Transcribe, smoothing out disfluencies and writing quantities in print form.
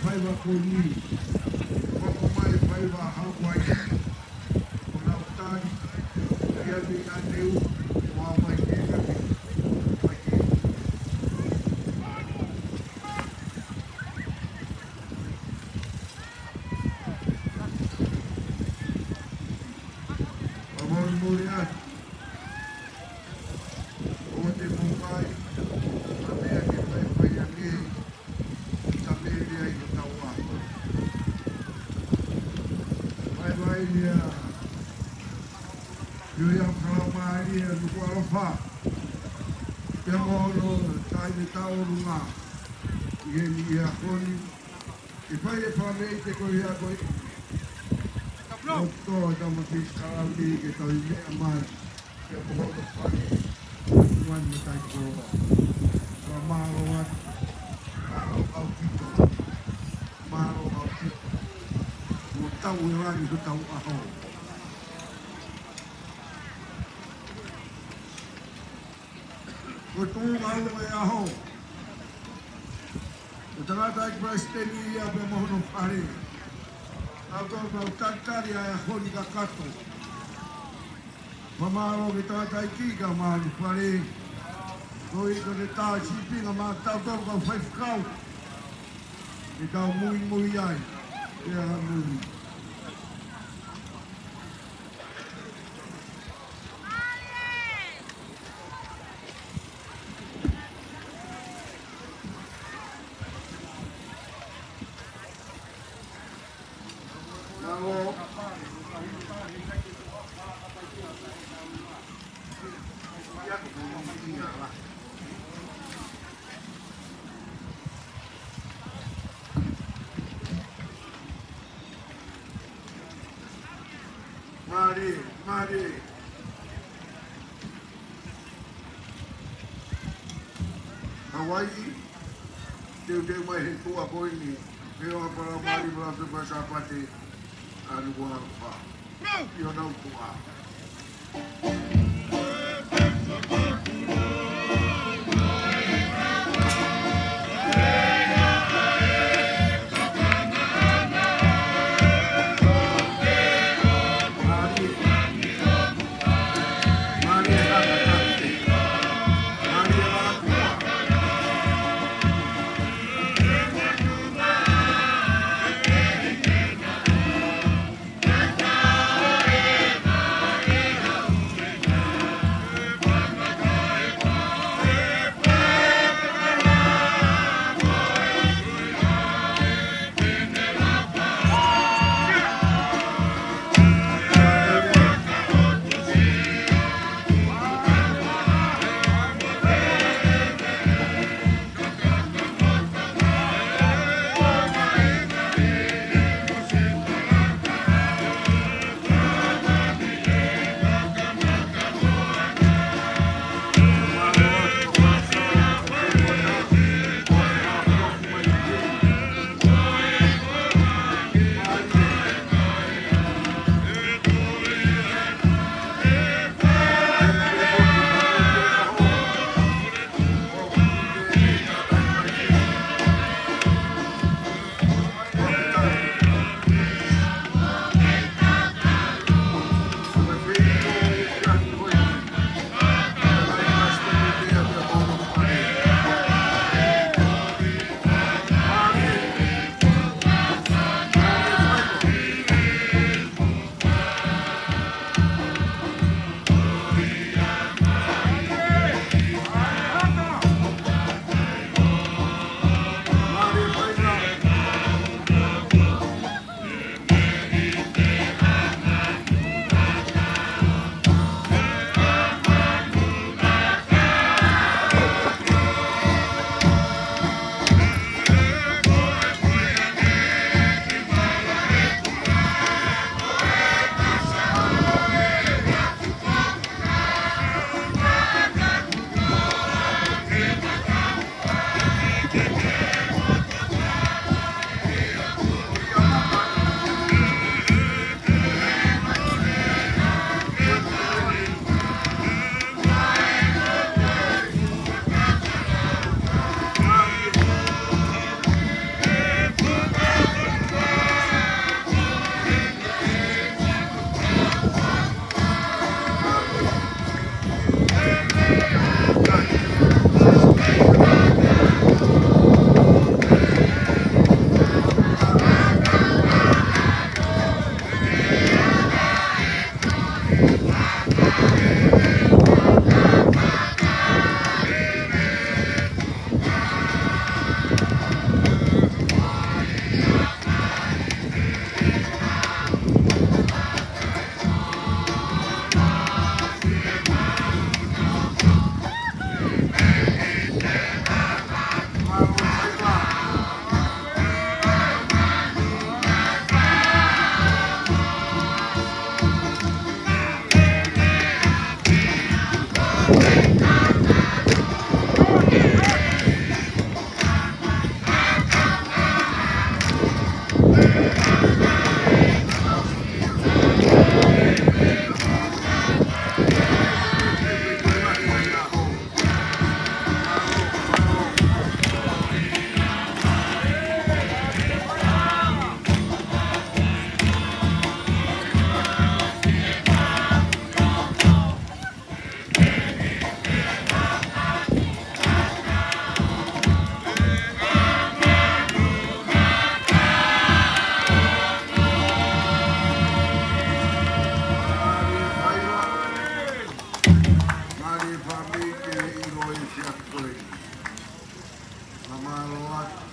Faiva koni, wako mai faiva Hawaii, kuna utani, kia mi aneu, wa mai kia mi. Amor Moriat, onde Mumbai, a minha que vai aqui, também aí no Tauá. Vai eu ia falar Maria no Guarapá, eu moro sai de Taurunga, e ele ia com e vai para mim que eu ia com Doktor sama sekarang ni kita ini aman, kita bawa depan, tuan kita itu, maruat, maruat kita, tahu orang itu tahu apa. Betul malu apa? Kita tak presiden ini apa mahu nufari. Agora o Tantari é Rônica Cato. Mamaro que está aqui, mano, falei. Oi, quando está assim, pinga, mas está todo com faz cal. Então, muito ai. É muito. Mari. Hawaii, eu mais tua coisa, eu para Mari para passar para ter a lugar para. Eu não tua. Roho wake